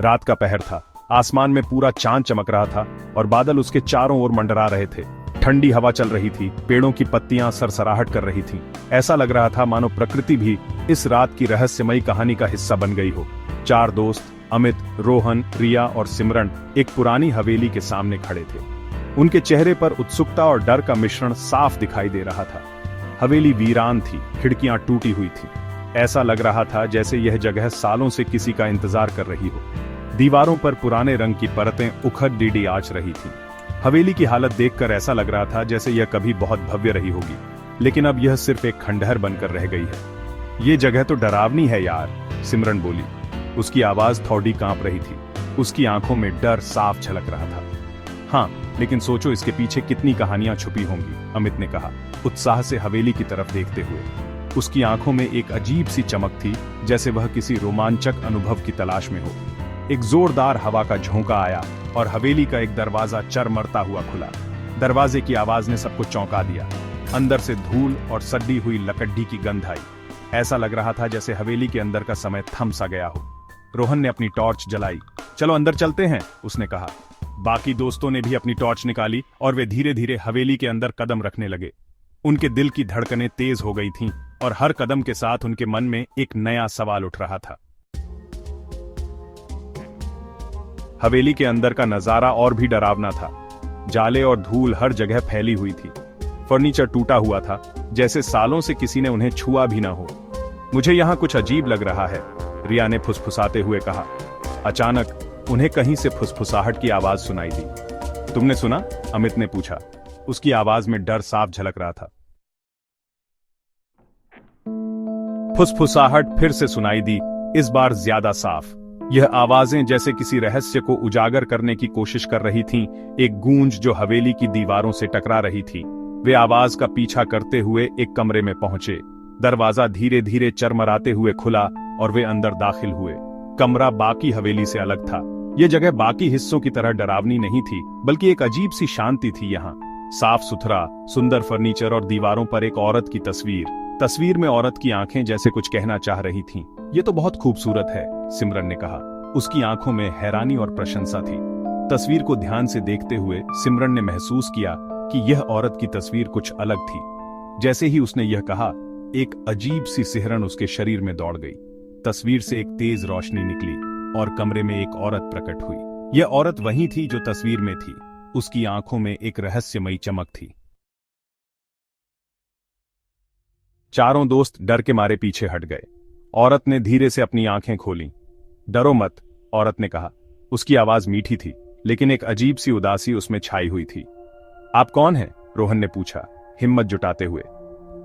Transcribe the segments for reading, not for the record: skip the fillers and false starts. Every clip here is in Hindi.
रात का पहर था। आसमान में पूरा चांद चमक रहा था और बादल उसके चारों ओर मंडरा रहे थे। ठंडी हवा चल रही थी, पेड़ों की पत्तियां सरसराहट कर रही थीं। ऐसा लग रहा था मानो प्रकृति भी इस रात की रहस्यमयी कहानी का हिस्सा बन गई हो। चार दोस्त अमित, रोहन, रिया और सिमरन एक पुरानी हवेली के सामने खड़े थे। उनके चेहरे पर उत्सुकता और डर का मिश्रण साफ दिखाई दे रहा था। हवेली वीरान थी, खिड़कियां टूटी हुई थी। ऐसा लग रहा था जैसे यह जगह सालों से किसी का इंतजार कर रही हो। दीवारों पर पुराने रंग की परतें उखड़ डीडी आच रही थीं। हवेली की हालत देखकर ऐसा लग रहा था जैसे यह कभी बहुत भव्य रही होगी, लेकिन अब यह सिर्फ एक खंडहर बनकर रह गई है। ये जगह तो डरावनी है यार, सिमरन बोली। उसकी आवाज थोड़ी कांप रही थी। उसकी आंखों में डर साफ झलक रहा था। हाँ, लेकिन सोचो इसके पीछे कितनी कहानियां छुपी होंगी, अमित ने कहा, उत्साह से हवेली की तरफ देखते हुए। उसकी आंखों में एक अजीब सी चमक थी, जैसे वह किसी रोमांचक अनुभव की तलाश में हो। एक जोरदार हवा का झोंका आया और हवेली का एक दरवाजा चरमरता हुआ खुला। दरवाजे की आवाज ने सबको चौंका दिया। अंदर से धूल और सड़ी हुई लकड़ी की गंध आई। ऐसा लग रहा था जैसे हवेली के अंदर का समय थम सा गया हो। रोहन ने अपनी टॉर्च जलाई। चलो अंदर चलते हैं, उसने कहा। बाकी दोस्तों ने भी अपनी टॉर्च निकाली और वे धीरे धीरे हवेली के अंदर कदम रखने लगे। उनके दिल की धड़कनें तेज हो गई थीं और हर कदम के साथ उनके मन में एक नया सवाल उठ रहा था। हवेली के अंदर का नजारा और भी डरावना था। जाले और धूल हर जगह फैली हुई थी। फर्नीचर टूटा हुआ था, जैसे सालों से किसी ने उन्हें छुआ भी ना हो। मुझे यहाँ कुछ अजीब लग रहा है, रिया ने फुसफुसाते हुए कहा। अचानक उन्हें कहीं से फुसफुसाहट की आवाज सुनाई दी। तुमने सुना? अमित ने पूछा। उसकी आवाज में डर साफ झलक रहा था। फुसफुसाहट फिर से सुनाई दी, इस बार ज्यादा साफ। यह आवाजें जैसे किसी रहस्य को उजागर करने की कोशिश कर रही थीं, एक गूंज जो हवेली की दीवारों से टकरा रही थी। वे आवाज का पीछा करते हुए एक कमरे में पहुंचे। दरवाजा धीरे धीरे चरमराते हुए खुला और वे अंदर दाखिल हुए। कमरा बाकी हवेली से अलग था। यह जगह बाकी हिस्सों की तरह डरावनी नहीं थी, बल्कि एक अजीब सी शांति थी यहाँ। साफ सुथरा, सुंदर फर्नीचर और दीवारों पर एक औरत की तस्वीर। तस्वीर में औरत की आंखें जैसे कुछ कहना चाह रही थीं। ये तो बहुत खूबसूरत है, सिमरन ने कहा। उसकी आंखों में हैरानी और प्रशंसा थी। तस्वीर को ध्यान से देखते हुए सिमरन ने महसूस किया कि यह औरत की तस्वीर कुछ अलग थी। जैसे ही उसने यह कहा, एक अजीब सी सिहरन उसके शरीर में दौड़ गई। तस्वीर से एक तेज रोशनी निकली और कमरे में एक औरत प्रकट हुई। यह औरत वही थी जो तस्वीर में थी। उसकी आंखों में एक रहस्यमयी चमक थी। चारों दोस्त डर के मारे पीछे हट गए। औरत ने धीरे से अपनी आंखें खोलीं। डरो मत, औरत ने कहा। उसकी आवाज मीठी थी, लेकिन एक अजीब सी उदासी उसमें छाई हुई थी। आप कौन हैं? रोहन ने पूछा, हिम्मत जुटाते हुए।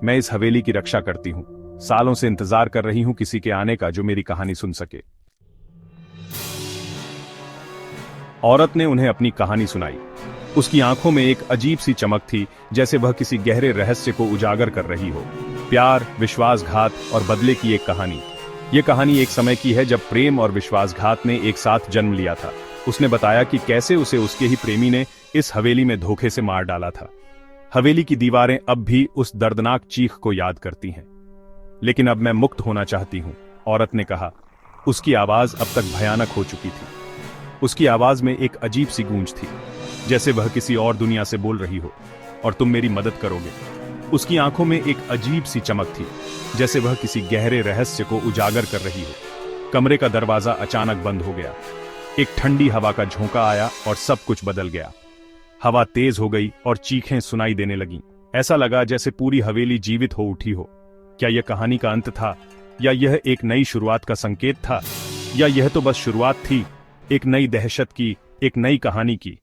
मैं इस हवेली की रक्षा करती हूं। सालों से इंतजार कर रही हूं किसी के आने का जो मेरी कहानी सुन सके। औरत ने उन्हें अपनी कहानी सुनाई। उसकी आंखों में एक अजीब सी चमक थी, जैसे वह किसी गहरे रहस्य को उजागर कर रही हो। प्यार, विश्वासघात और बदले की एक कहानी। यह कहानी एक समय की है जब प्रेम और विश्वासघात ने एक साथ जन्म लिया था। उसने बताया कि कैसे उसे उसके ही प्रेमी ने इस हवेली में धोखे से मार डाला था। हवेली की दीवारें अब भी उस दर्दनाक चीख को याद करती हैं। लेकिन अब मैं मुक्त होना चाहती हूं, औरत ने कहा। उसकी आवाज अब तक भयानक हो चुकी थी। उसकी आवाज में एक अजीब सी गूंज थी, जैसे वह किसी और दुनिया से बोल रही हो। और तुम मेरी मदद करोगे? उसकी आंखों में एक अजीब सी चमक थी, जैसे वह किसी गहरे रहस्य को उजागर कर रही हो। कमरे का दरवाजा अचानक बंद हो गया। एक ठंडी हवा का झोंका आया और सब कुछ बदल गया। हवा तेज हो गई और चीखें सुनाई देने लगीं। ऐसा लगा जैसे पूरी हवेली जीवित हो उठी हो। क्या यह कहानी का अंत था, या यह एक नई शुरुआत का संकेत था, या यह तो बस शुरुआत थी, एक नई दहशत की, एक नई कहानी की।